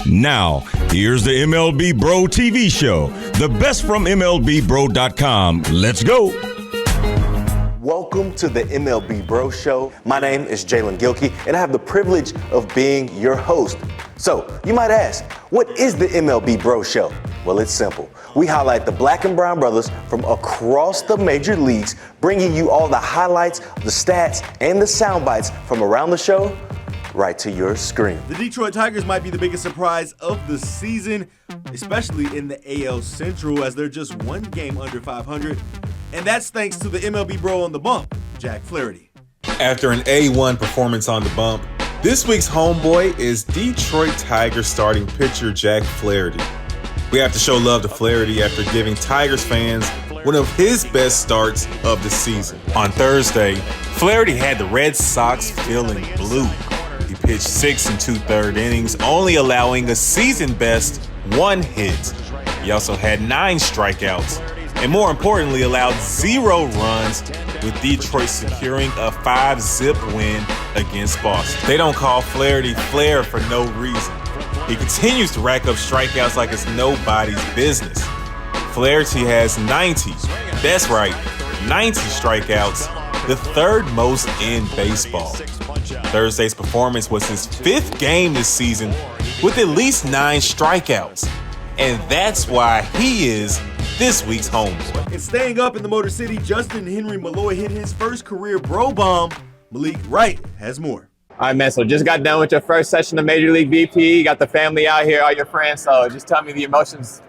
Now, here's the MLBbro TV show. The best from MLBbro.com. Let's go. Welcome to the MLBbro show. My name is Jaelen Gilkey, and I have the privilege of being your host. So, you might ask, what is the MLBbro show? Well, it's simple. We highlight the black and brown brothers from across the major leagues, bringing you all the highlights, the stats, and the sound bites from around the show right to your screen. The Detroit Tigers might be the biggest surprise of the season, especially in the AL Central, as they're just one game under 500. And that's thanks to the MLBbro on the bump, Jack Flaherty. After an A1 performance on the bump, this week's homeboy is Detroit Tigers starting pitcher Jack Flaherty. We have to show love to Flaherty after giving Tigers fans one of his best starts of the season. On Thursday, Flaherty had the Red Sox feeling blue. He pitched 6 2/3 innings, only allowing a season-best 1 hit. He also had 9 strikeouts, and more importantly, allowed 0 runs, with Detroit securing a 5-zip win against Boston. They don't call Flaherty Flair for no reason. He continues to rack up strikeouts like it's nobody's business. Flaherty has 90. That's right, 90 strikeouts, the third most in baseball. Thursday's performance was his 5th game this season with at least 9 strikeouts. And that's why he is this week's homeboy. And staying up in the Motor City, Justin Henry Malloy hit his first career bro bomb. Malik Wright has more. All right, man, so just got done with your first session of Major League BP. You got the family out here, all your friends. So just tell me the emotions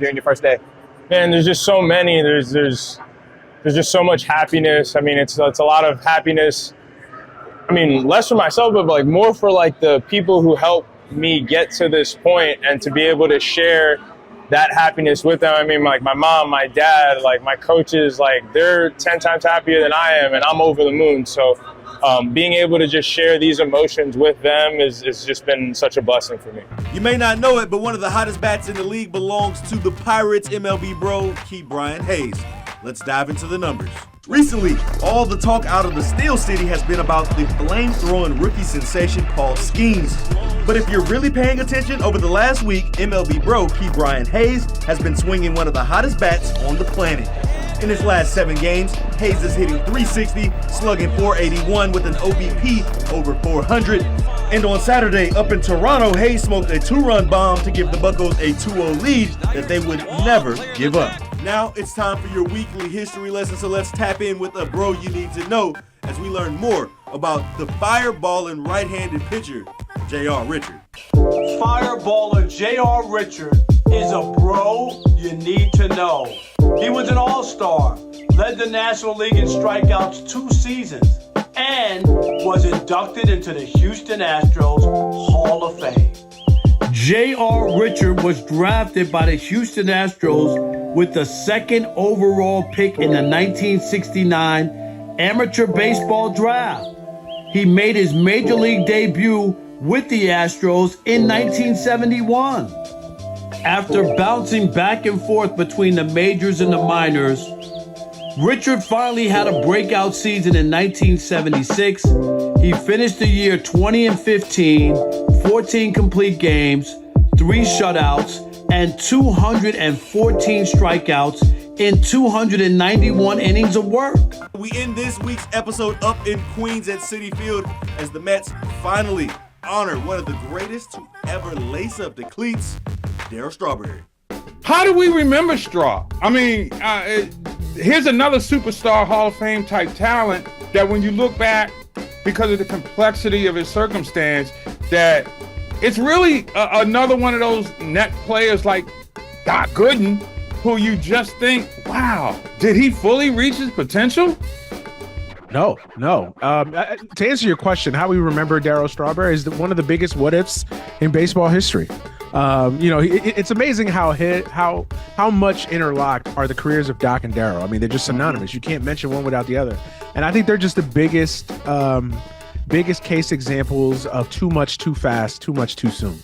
during your first day. Man, there's just so many. There's just so much happiness. I mean, it's a lot of happiness. I mean, less for myself, but like more for like the people who helped me get to this point, and to be able to share that happiness with them. I mean, like my mom, my dad, like my coaches, like they're 10 times happier than I am, and I'm over the moon. So being able to just share these emotions with them is just been such a blessing for me. You may not know it, but one of the hottest bats in the league belongs to the Pirates MLBbro, Ke'Bryan Hayes. Let's dive into the numbers. Recently, all the talk out of the Steel City has been about the flame-throwing rookie sensation Paul Skeens. But if you're really paying attention, over the last week, MLBbro Ke'Bryan Hayes has been swinging one of the hottest bats on the planet. In his last 7 games, Hayes is hitting .360, slugging .481 with an OBP over 400. And on Saturday, up in Toronto, Hayes smoked a 2-run bomb to give the Buccos a 2-0 lead that they would never give up. Now it's time for your weekly history lesson, so let's tap in with a bro you need to know as we learn more about the fireballing right-handed pitcher, J.R. Richard. Fireballer J.R. Richard is a bro you need to know. He was an all-star, led the National League in strikeouts 2 seasons, and was inducted into the Houston Astros Hall of Fame. J.R. Richard was drafted by the Houston Astros with the 2nd overall pick in the 1969 amateur baseball draft. He made his major league debut with the Astros in 1971. After bouncing back and forth between the majors and the minors, Richard finally had a breakout season in 1976. He finished the year 20-15, 14 complete games, 3 shutouts, and 214 strikeouts in 291 innings of work. We end this week's episode up in Queens at Citi Field as the Mets finally honor one of the greatest to ever lace up the cleats, Darryl Strawberry. How do we remember Straw? I mean, here's another superstar Hall of Fame type talent that when you look back, because of the complexity of his circumstance, that it's really another one of those net players like Doc Gooden, who you just think, wow, did he fully reach his potential? No. To answer your question, how we remember Darryl Strawberry is one of the biggest what-ifs in baseball history. It's amazing how much interlocked are the careers of Doc and Darryl. I mean, they're just synonymous. You can't mention one without the other. And I think they're just the biggest case examples of too much too fast, too much too soon.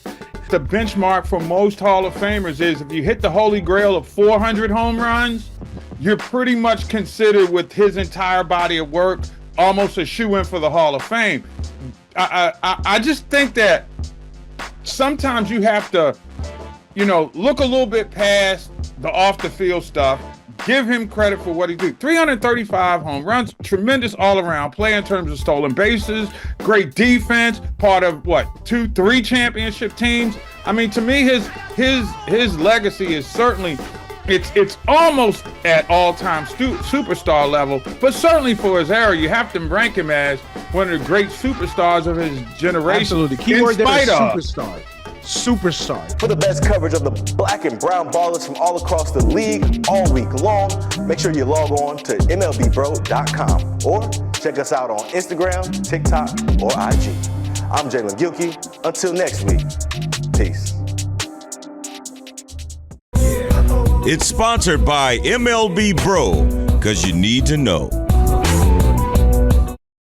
The benchmark for most Hall of Famers is if you hit the holy grail of 400 home runs, you're pretty much considered, with his entire body of work, almost a shoo-in for the Hall of Fame. I just think that sometimes you have to, look a little bit past the off the field stuff. Give him credit for what he did. 335 home runs, tremendous all-around play in terms of stolen bases, great defense, part of 2-3 championship teams. I mean, to me, his legacy is certainly, it's almost at all-time superstar level, but certainly for his era, you have to rank him as one of the great superstars of his generation. Absolutely. Keyword there is superstar. Superstar. For the best coverage of the black and brown ballers from all across the league all week long, make sure you log on to MLBbro.com or check us out on Instagram, TikTok, or IG. I'm Jaelen Gilkey. Until next week, peace. It's sponsored by MLBbro, because you need to know.